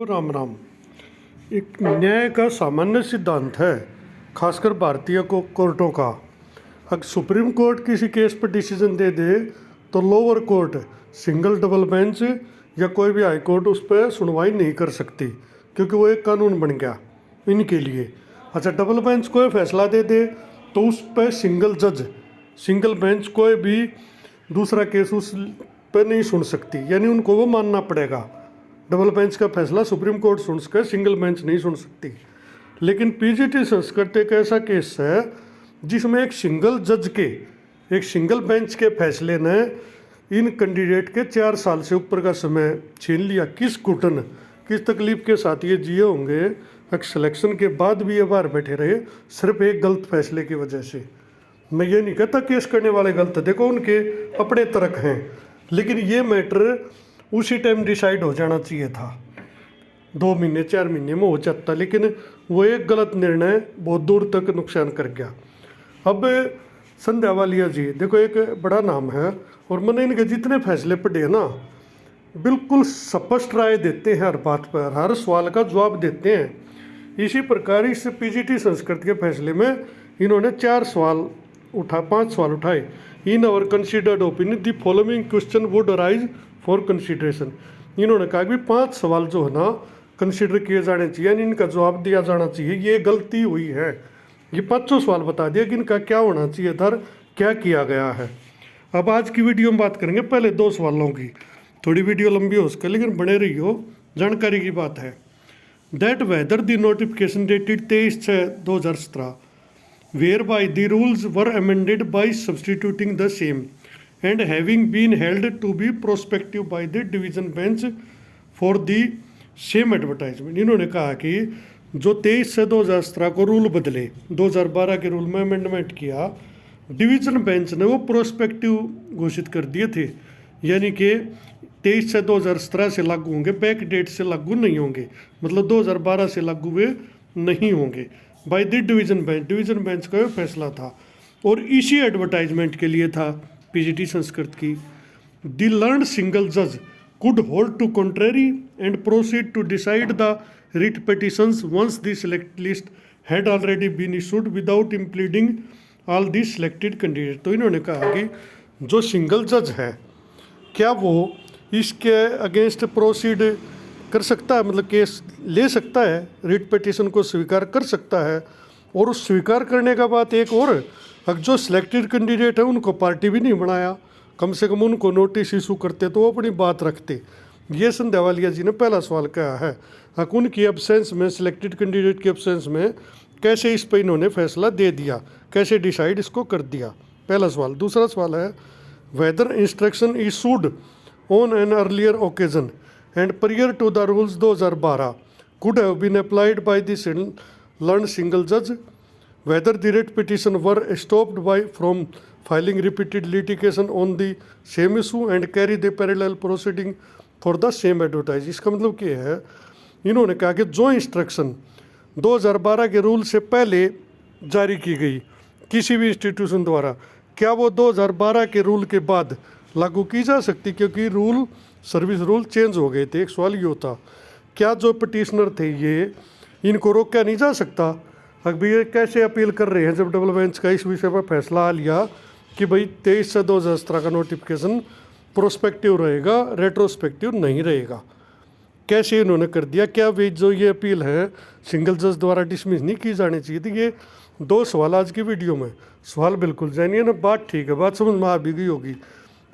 राम राम। एक न्याय का सामान्य सिद्धांत है, खासकर भारतीय कोर्टों का। अगर सुप्रीम कोर्ट किसी केस पर डिसीजन दे दे तो lower court, single double bench या कोई भी हाई कोर्ट उस पर सुनवाई नहीं कर सकती, क्योंकि वो एक कानून बन गया इनके लिए। अच्छा, डबल बेंच कोई फैसला दे दे तो उस पर सिंगल जज, सिंगल बेंच कोई भी दूसरा केस उस पर नहीं सुन सकती, यानी उनको वो मानना पड़ेगा। डबल बेंच का फैसला सुप्रीम कोर्ट सुन सके, सिंगल बेंच नहीं सुन सकती। लेकिन पीजीटी संस्कृत एक ऐसा केस है जिसमें एक सिंगल जज के, एक सिंगल बेंच के फैसले ने इन कैंडिडेट के 4 साल से ऊपर का समय छीन लिया। किस घुटन, किस तकलीफ के साथ ये जिए होंगे। सिलेक्शन के बाद भी ये बाहर बैठे रहे सिर्फ एक गलत फैसले की वजह से। मैं ये नहीं कहता केस करने वाले गलत, देखो उनके अपने तर्क हैं, लेकिन ये मैटर उसी टाइम डिसाइड हो जाना चाहिए था। 2 महीने 4 महीने में हो जाता, लेकिन वो एक गलत निर्णय बहुत दूर तक नुकसान कर गया। अब संध्या वालिया जी देखो, एक बड़ा नाम है और मैंने इनके जितने फैसले पढ़े ना, बिल्कुल स्पष्ट राय देते हैं, हर बात पर हर सवाल का जवाब देते हैं। इसी प्रकार इस पीजीटी संस्कृत के फैसले में इन्होंने 5 सवाल उठाए। In our considered opinion the following question would arise for consideration. इन्होंने कहा कि 5 सवाल जो है ना कंसिडर किए जाने चाहिए, यानी इनका जवाब दिया जाना चाहिए। ये गलती हुई है, ये 5 सवाल बता दिया कि इनका क्या होना चाहिए था, क्या किया गया है। अब आज की वीडियो में बात करेंगे पहले 2 सवालों की। थोड़ी वीडियो लंबी हो सके, लेकिन बने रहियो, जानकारी की बात है। That whether the notification dated 23/6/2017 whereby the rules were amended by substituting the same and having been held to be prospective by the division bench for the same advertisement। इन्होंने कहा कि जो 23 से 2017 को रूल बदले, 2012 के रूल में amendment किया, डिवीजन बेंच ने वो प्रोस्पेक्टिव घोषित कर दिए थे, यानी कि 23 से 2017 से लागू होंगे, बैक डेट से लागू नहीं होंगे, मतलब 2012 से लागू हुए नहीं होंगे। बाय द डिवीजन बेंच का फैसला था और इसी एडवर्टाइजमेंट के लिए था पीजीटी संस्कृत की। द लर्नड सिंगल जज could hold to contrary and proceed to decide the writ petitions once the select list had already been issued without impleading all the selected candidate. तो इन्होंने कहा कि जो सिंगल जज है, क्या वो इसके अगेंस्ट प्रोसीड कर सकता है, मतलब केस ले सकता है, रिट पिटीशन को स्वीकार कर सकता है। और उस स्वीकार करने का बात एक और, अगर जो सिलेक्टेड कैंडिडेट है उनको पार्टी भी नहीं बनाया, कम से कम उनको नोटिस इशू करते तो वो अपनी बात रखते। ये संध्या वालिया जी ने पहला सवाल कहा है। उनकी एब्सेंस में, सिलेक्टेड कैंडिडेट की एब्सेंस में कैसे इस पर इन्होंने फैसला दे दिया, कैसे डिसाइड इसको कर दिया, पहला सवाल। दूसरा सवाल है whether instruction issued on an earlier occasion and prior to the rules 2012 could have been applied by the learned single judge, whether the writ petition were stopped by from filing repeated litigation on the same issue and carry the parallel proceeding for the same advertise। इसका मतलब क्या है, इन्होंने कहा कि जो instruction 2012 के rule से पहले जारी की गई किसी भी इंस्टीट्यूशन द्वारा, क्या वो 2012 के रूल के बाद लागू की जा सकती, क्योंकि रूल, सर्विस रूल चेंज हो गए थे। एक सवाल ये होता, क्या जो पिटिशनर थे ये, इनको रोका नहीं जा सकता। अभी ये कैसे अपील कर रहे हैं जब डबल बेंच का इस विषय पर फैसला आ लिया कि भाई 23 से 2017 का नोटिफिकेशन प्रोस्पेक्टिव रहेगा, रेट्रोस्पेक्टिव नहीं रहेगा। कैसे इन्होंने कर दिया, क्या वे जो ये अपील है सिंगल जज द्वारा डिसमिस नहीं की जानी चाहिए थी। ये 2 सवाल आज की वीडियो में। सवाल बिल्कुल जानिए ना, बात ठीक है, बात समझ में आ भी गई होगी।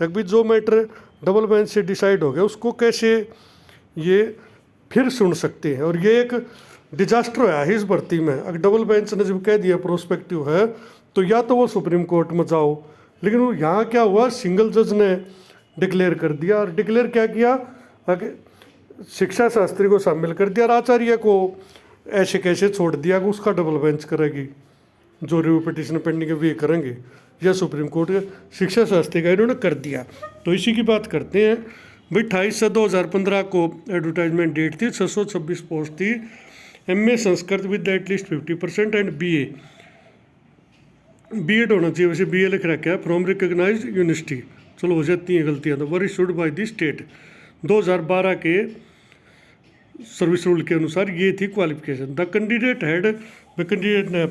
अभी जो मैटर डबल बेंच से डिसाइड हो गया उसको कैसे ये फिर सुन सकते हैं। और ये एक डिजास्टर है इस भर्ती में। अगर डबल बेंच ने जब कह दिया प्रोस्पेक्टिव है तो या तो वो सुप्रीम कोर्ट में जाओ, लेकिन वो यहाँ क्या हुआ, सिंगल जज ने डिक्लेयर कर दिया। और डिक्लेयर क्या किया, शिक्षा शास्त्री को शामिल कर दिया और आचार्य को ऐसे कैसे छोड़ दिया कि उसका डबल बेंच करेगी, जो रिव्यू पिटिशन पेंडिंग है वे करेंगे, या सुप्रीम कोर्ट शिक्षा शास्त्री का इन्होंने कर दिया। तो इसी की बात करते हैं भाई। 28 से 2015 को एडवर्टाइजमेंट डेट थी, 626 पोस्ट थी। MA Sanskrit with at least 50% and BA होना चाहिए, वैसे BA लिख रखा है फ्रॉम रिकग्नाइज यूनिवर्सिटी। चलो हो जाती हैं गलतियाँ, तो वर इशूड बाय द स्टेट। 2012 के सर्विस रूल के अनुसार ये थी क्वालिफिकेशन। द कैंडिडेट ने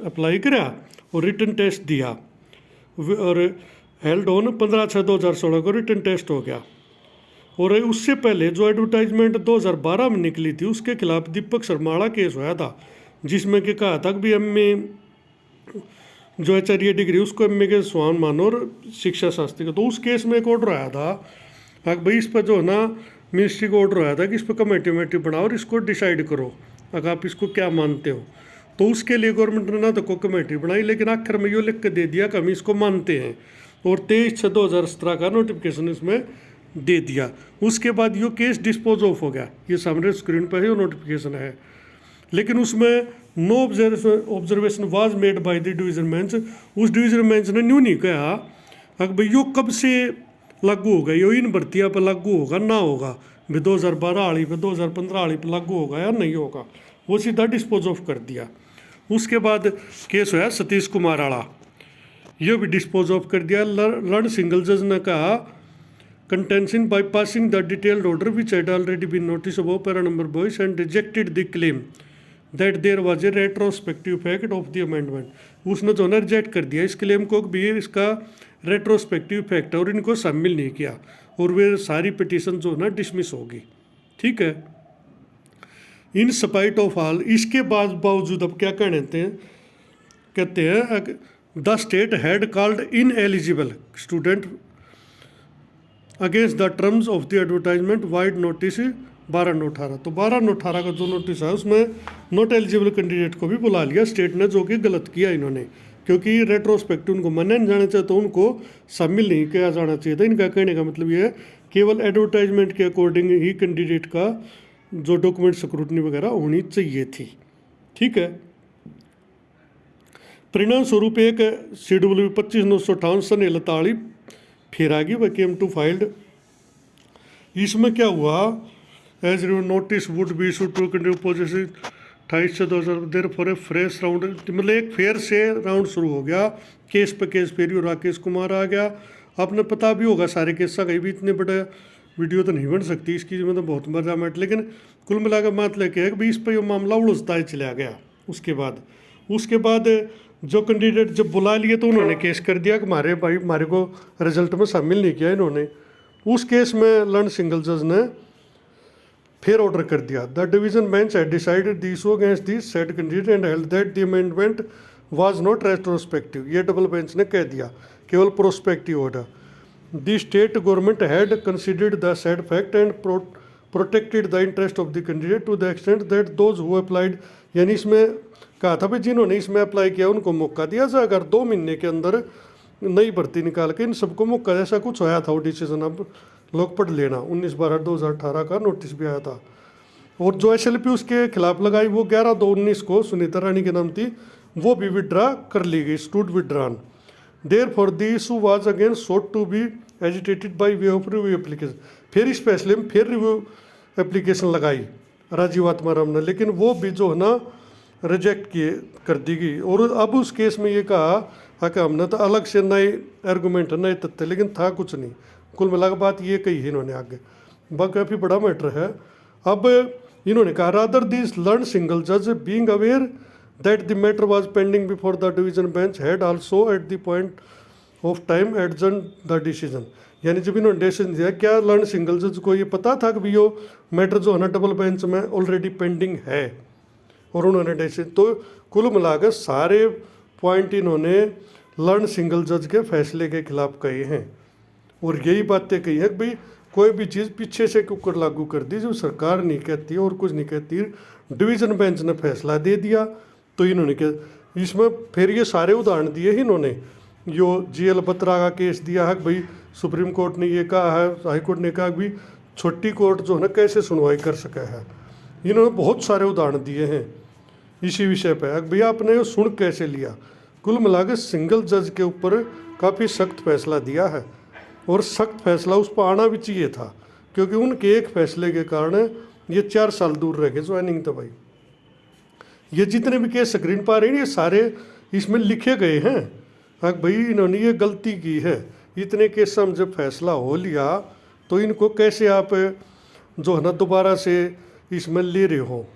अप्लाई करा और रिटन टेस्ट दिया और हेल्ड ऑन 15/6/2016 को रिटन टेस्ट हो गया। और उससे पहले जो एडवर्टाइजमेंट 2012 में निकली थी उसके खिलाफ दीपक सरमाड़ा केस हुआ था, जिसमें कि कहा था कि भी एमए जो आचार्य डिग्री उसको एमए के समान मानो और शिक्षा शास्त्री का। तो उस केस में एक ऑर्डर आया था भाई इस पर जो है ना मिनिस्ट्री को ऑर्डर आया था कि इस पर कमेटी बनाओ और इसको डिसाइड करो अगर आप इसको क्या मानते हो। तो उसके लिए गवर्नमेंट ने ना तो कोई कमेटी बनाई, लेकिन आखिर में ये लिख के दे दिया कि हम इसको मानते हैं और 23/6/2017 का नोटिफिकेशन इसमें दे दिया। उसके बाद ये केस डिस्पोज ऑफ हो गया। ये सामने स्क्रीन पर ही नोटिफिकेशन है, लेकिन उसमें no observation was made by the division bench. उस डिवीजन बेंच ने न्यू नहीं कहा अगर भाई यो कब से लागू होगा, यो इन भर्तियाँ पर लागू होगा ना होगा, भाई 2012 वाली पे 2015 वाली पे लागू होगा या नहीं होगा, वो सीधा डिस्पोज ऑफ कर दिया। उसके बाद केस हुआ सतीश कुमार वाला, ये भी डिस्पोज ऑफ कर दिया। लर्न सिंगल जज ने कहा contention by passing the detailed order which had already been notice above para number boys and rejected the claim that there was a retrospective effect of the amendment. उसने जो है reject कर दिया इस claim को भी इसका रेट्रोस्पेक्टिव इफेक्ट है और इनको शामिल नहीं किया और वे सारी पिटीशन जो है ना डिसमिस होगी। ठीक है, इन स्पाइट ऑफ ऑल, इसके बावजूद अब क्या कहते हैं the state had called in eligible student against the terms of the advertisement wide notice 12/9/18। तो 12/9/18 का जो नोटिस है उसमें नॉट एलिजिबल कैंडिडेट को भी बुला लिया स्टेट ने, जो कि गलत किया इन्होंने, क्योंकि रेट्रोस्पेक्टिव उनको माने नहीं जाना चाहिए तो उनको शामिल नहीं किया जाना चाहिए था। इनका कहने का मतलब ये है केवल एडवर्टाइजमेंट के अकॉर्डिंग ही कैंडिडेट का जो डॉक्यूमेंट स्क्रूटनी वगैरह होनी चाहिए थी। ठीक है, परिणाम स्वरूप एक CW 25/958 सन 41 फिर आ गई, वह केम टू फाइल्ड। इसमें क्या हुआ, as notice would be issued to position 28/2000 there for a fresh round, मतलब एक फेर से राउंड शुरू हो गया, केस पे केस फेरी और राकेश कुमार आ गया। आपने पता भी होगा सारे केस का, कहीं भी इतने बड़े वीडियो तो नहीं बन सकती इसकी, मतलब बहुत मजा मैट, लेकिन कुल मिलाकर बात लेके भी इस पर यह मामला उलझता ही चला गया। उसके बाद जो कैंडिडेट जब बुला लिए तो उन्होंने केस कर दिया कि हमारे को रिजल्ट में शामिल नहीं किया इन्होंने। उस केस में लर्न सिंगल जज ने फिर ऑर्डर कर दिया the division bench had decided the issue against the said candidate and held that the amendment was not retrospective. ये डबल बेंच ने कह दिया केवल prospective order. The state government had considered the said fact and protected the interest of the candidate to the extent that those who applied, यानी इसमें कहा था भाई जिन्होंने इसमें अप्लाई किया उनको मौका दिया जाए, अगर 2 महीने के अंदर नई भर्ती निकाल के इन सबको मौका, ऐसा कुछ आया था वो डिसीजन, अब लोग पढ़ लेना। 19/12/2018 का नोटिस भी आया था और जो SLP उसके खिलाफ लगाई वो 11/2/19 को सुनीता रानी के नाम थी, वो भी विड्रा कर ली गई, stood withdrawn. Therefore the issue was again sought to be agitated by way of review application. फिर इस फैसले में फिर रिव्यू एप्लीकेशन लगाई राजीव आत्माराम ने, लेकिन वो भी जो है ना रिजेक्ट कर दी गई। और अब उस केस में ये कहा कि हमने तो अलग से नए आर्गूमेंट नए तथ्य, लेकिन था कुछ नहीं। कुल मिलाकर बात ये कही है इन्होंने आगे, काफ़ी बड़ा मैटर है। अब इन्होंने कहा रादर दिस लर्न सिंगल जज being aware that the matter was pending before the division bench had also at the point of time adjourn the decision. यानी जब इन्होंने डिसीजन दिया, क्या लर्न सिंगल जज को ये पता था कि भी यो मैटर जो है ना डबल बेंच में ऑलरेडी पेंडिंग है, और उन्होंने डिसीजन, तो कुल मिलाकर सारे पॉइंट इन्होंने लर्न सिंगल जज के फैसले के खिलाफ कहे हैं। और यही बातें कही है कि भाई कोई भी चीज़ पीछे से कुकर लागू कर दी जो सरकार नहीं कहती और कुछ नहीं कहती, डिवीज़न बेंच ने फैसला दे दिया। तो इन्होंने क्या इसमें फिर ये सारे उदाहरण दिए ही इन्होंने, जो GL बत्रा का केस दिया है कि भाई सुप्रीम कोर्ट ने ये कहा है, हाई कोर्ट ने कहा कि भाई छोटी कोर्ट जो है ना कैसे सुनवाई कर सका है। इन्होंने बहुत सारे उदाहरण दिए हैं इसी विषय पर, भैया आपने ये सुन कैसे लिया। कुल मिलाकर सिंगल जज के ऊपर काफ़ी सख्त फैसला दिया है और सख्त फैसला उस पर आना भी चाहिए था, क्योंकि उनके एक फैसले के कारण ये 4 साल दूर रह गए ज्वाइनिंग। तो भाई ये जितने भी केस स्क्रीन पर आ रहे हैं ये सारे इसमें लिखे गए हैं। हाँ भाई इन्होंने ये गलती की है, इतने केस में जब फैसला हो लिया तो इनको कैसे आप जो है ना दोबारा से इसमें ले रहे हो।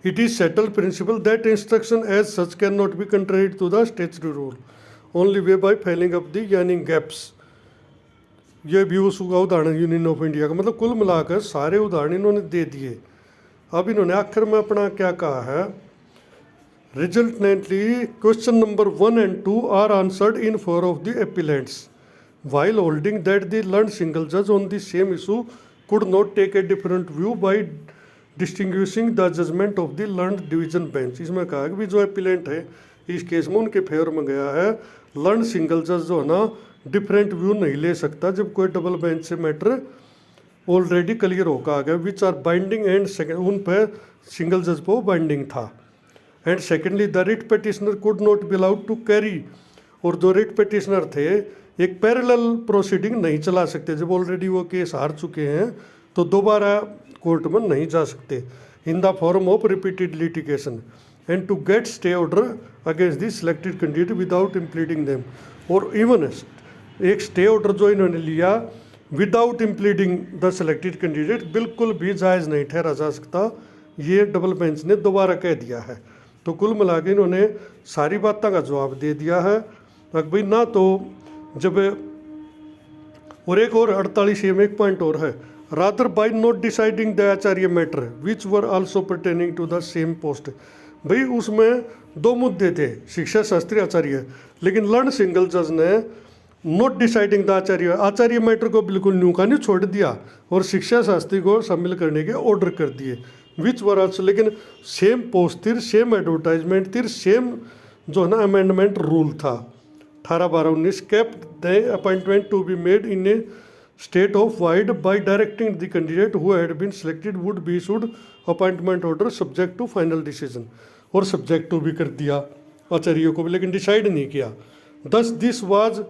It is settled principle that instruction as such can not be contrary to the statutory rule only way by filling up the यानी गैप्स। ये भी उसका उदाहरण यूनियन ऑफ इंडिया का, मतलब कुल मिलाकर सारे उदाहरण इन्होंने दे दिए। अब इन्होंने आखिर में अपना क्या कहा है, resultantly question number 1 and 2 are answered in favour of the appellants while holding that the learned single judge on the same issue could not take a different view by distinguishing the judgment of the learned division bench। इसमें कहा कि भी जो appellate है इस case में उनके favour में गया है, लर्न सिंगल जज जो है ना डिफरेंट व्यू नहीं ले सकता जब कोई डबल बेंच से मैटर ऑलरेडी क्लियर होकर आ गया, which are binding and second उन पर सिंगल जज पर बाइंडिंग था। And secondly the writ petitioner could not be allowed to carry, और जो रिट पिटिशनर थे एक पैरेलल प्रोसीडिंग नहीं चला सकते, जब ऑलरेडी वो केस हार चुके हैं तो दोबारा कोर्ट में नहीं जा सकते in the form of repeated litigation and to get stay order against the selected candidate without impleading them. और इवन एक स्टे ऑर्डर जो इन्होंने लिया without impleading the selected candidate बिल्कुल भी जायज़ नहीं ठहरा जा सकता, ये डबल बेंच ने दोबारा कह दिया है। तो कुल मिला के इन्होंने सारी बातों का जवाब दे दिया है। भाई ना तो जब, और एक और 48 में एक पॉइंट और है, rather by not deciding the Acharya matter which were also pertaining to the same post. भाई उसमें दो मुद्दे थे, शिक्षा शास्त्री आचार्य, लेकिन लर्न सिंगल जज ने not deciding the Acharya matter को बिल्कुल न्यू का नहीं छोड़ दिया और शिक्षा शास्त्री को शामिल करने के ऑर्डर कर दिए, विच वर आल्सो, लेकिन सेम पोस्ट थी, सेम एडवर्टाइजमेंट थी, सेम जो है ना अमेंडमेंट रूल था 18/12/19 kept the appointment to be made in a state of void by directing the candidate who had been selected would be issued appointment order subject to final decision, और subject to भी कर दिया आचार्य को भी, लेकिन decide नहीं किया। Thus this was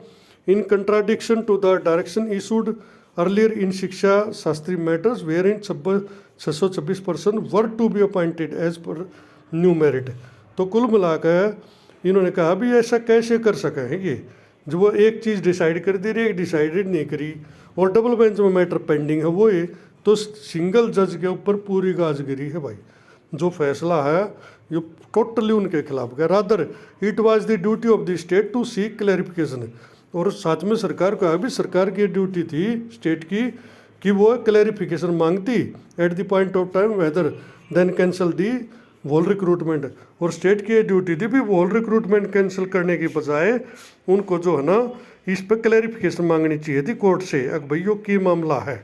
in contradiction to the direction issued earlier in शिक्षा Shastri matters wherein 626 person were to be appointed as per new merit। तो कुल मिलाकर इन्होंने कहा भी ऐसा कैसे कर सके हैं ये, जो वो एक चीज़ डिसाइड कर दे रही है, डिसाइडेड नहीं करी, और डबल बेंच में मैटर पेंडिंग है वो ये, तो सिंगल जज के ऊपर पूरी गाजगिरी है भाई। जो फैसला है ये टोटली उनके खिलाफ गया। Rather it was the duty of the state to seek clarification, और साथ में सरकार को भी सरकार की ड्यूटी थी स्टेट की कि वो क्लैरिफिकेशन मांगती at the point of time whether then cancel the wall recruitment, और स्टेट की ड्यूटी थी भी वॉल रिक्रूटमेंट कैंसिल करने की बजाय उनको जो है ना इस पर क्लैरिफिकेशन मांगनी चाहिए थी कोर्ट से, अब भैया की मामला है।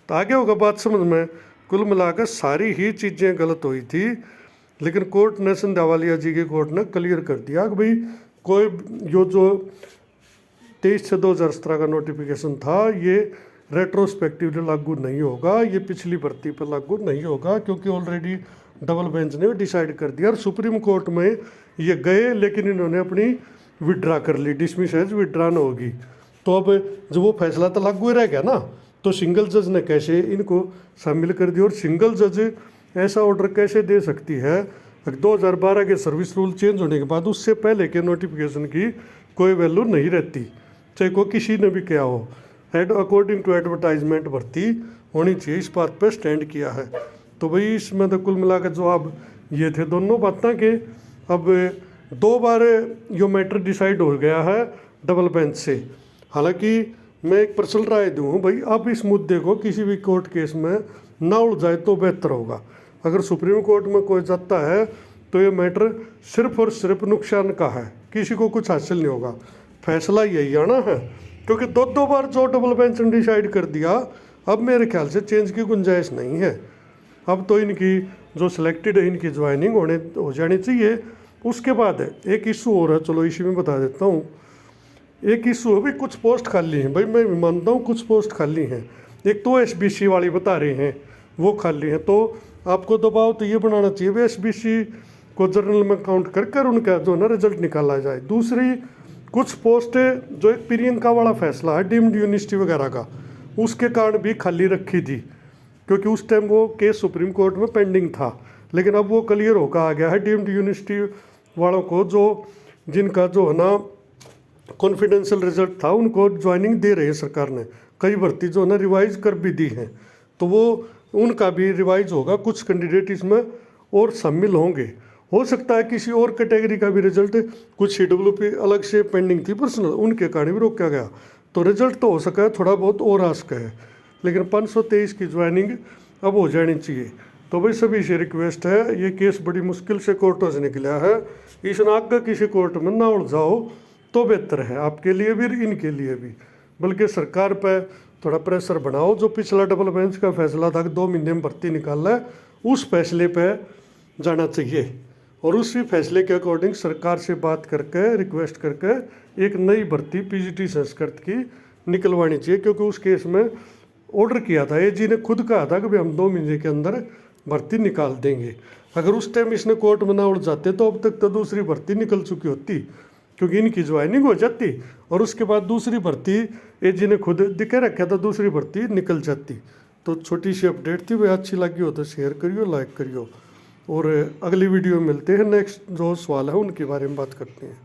तो आगे होगा बात समझ में। कुल मिलाकर सारी ही चीज़ें गलत हुई थी, लेकिन कोर्ट ने सिंधावालिया जी की कोर्ट ने क्लियर कर दिया कि भाई कोई जो 23/6/2017 का नोटिफिकेशन था ये रेट्रोस्पेक्टिवली लागू नहीं होगा, ये पिछली भर्ती पर लागू नहीं होगा, क्योंकि ऑलरेडी डबल बेंच ने डिसाइड कर दिया। और सुप्रीम कोर्ट में ये गए लेकिन इन्होंने अपनी विड्रा कर ली, डिसमिस एज विड्रा न होगी। तो अब जब वो फैसला तो लागू ही रह गया ना, तो सिंगल जज ने कैसे इनको शामिल कर दिया, और सिंगल जज ऐसा ऑर्डर कैसे दे सकती है। 2012 के सर्विस रूल चेंज होने के बाद उससे पहले के नोटिफिकेशन की कोई वैल्यू नहीं रहती, चाहे को किसी ने भी क्या हो, अकॉर्डिंग टू एडवर्टाइजमेंट भर्ती होनी चाहिए, इस बात पर स्टैंड किया है। तो भाई इसमें तो कुल मिलाकर जवाब ये थे दोनों बातें के अब 2 बार यो मैटर डिसाइड हो गया है डबल बेंच से। हालांकि मैं एक पर्सनल राय दूँ भाई, अब इस मुद्दे को किसी भी कोर्ट केस में ना उलझाए तो बेहतर होगा। अगर सुप्रीम कोर्ट में कोई जाता है तो ये मैटर सिर्फ और सिर्फ नुकसान का है, किसी को कुछ हासिल नहीं होगा। फैसला यही आना है, क्योंकि 2 बार जो डबल बेंच ने डिसाइड कर दिया, अब मेरे ख्याल से चेंज की गुंजाइश नहीं है। अब तो इनकी जो सिलेक्टेड है इनकी ज्वाइनिंग हो जानी चाहिए। उसके बाद एक इशू और है, चलो इसी में बता देता हूँ। एक इशू है भाई, कुछ पोस्ट खाली हैं भाई, मैं मानता हूँ कुछ पोस्ट खाली हैं। एक तो SBC वाली बता रहे हैं वो खाली हैं, तो आपको दबाव तो ये बनाना चाहिए भाई SBC को जर्नल में काउंट कर उनका जो ना रिजल्ट निकाला जाए। दूसरी कुछ पोस्ट जो एक प्रियंका वाला फैसला है डीम्ड यूनिवर्सिटी वगैरह का, उसके कारण भी खाली रखी थी, क्योंकि उस टाइम वो केस सुप्रीम कोर्ट में पेंडिंग था। लेकिन अब वो क्लियर होकर आ गया है डीम्ड यूनिवर्सिटी वालों को, जो जिनका जो है ना कॉन्फिडेंशियल रिजल्ट था उनको ज्वाइनिंग दे रही है सरकार ने। कई भर्ती जो है ना रिवाइज कर भी दी हैं, तो वो उनका भी रिवाइज होगा, कुछ कैंडिडेट इसमें और शामिल होंगे। हो सकता है किसी और कैटेगरी का भी रिजल्ट, कुछ CWP अलग से पेंडिंग थी पर्सनल, उनके कारण भी रोका गया, तो रिजल्ट तो हो सका है थोड़ा बहुत और आ सका है, लेकिन 523 की ज्वाइनिंग अब हो जानी चाहिए। तो भाई सभी से रिक्वेस्ट है, ये केस बड़ी मुश्किल से कोर्टों से निकला है, इसमें आगे किसी कोर्ट में ना उलझाओ तो बेहतर है, आपके लिए भी इनके लिए भी। बल्कि सरकार पर थोड़ा प्रेशर बनाओ, जो पिछला डबल बेंच का फैसला था कि 2 महीने में भर्ती निकालना है, उस फैसले पर जाना चाहिए और उसी फैसले के अकॉर्डिंग सरकार से बात करके रिक्वेस्ट करके एक नई भर्ती PGT संस्कृत की निकलवानी चाहिए। क्योंकि उस केस में ऑर्डर किया था, AG ने खुद कहा था कि भाई हम 2 महीने के अंदर भर्ती निकाल देंगे। अगर उस टाइम इसने कोर्ट में ना उड़ जाते तो अब तक तो दूसरी भर्ती निकल चुकी होती, क्योंकि इनकी ज्वाइनिंग हो जाती और उसके बाद दूसरी भर्ती AG ने खुद दिखे रखा था, दूसरी भर्ती निकल जाती। तो छोटी सी अपडेट थी, वह अच्छी लगी हो तो शेयर करियो, लाइक करियो, और अगली वीडियो में मिलते हैं। नेक्स्ट जो सवाल है उनके बारे में बात करते हैं।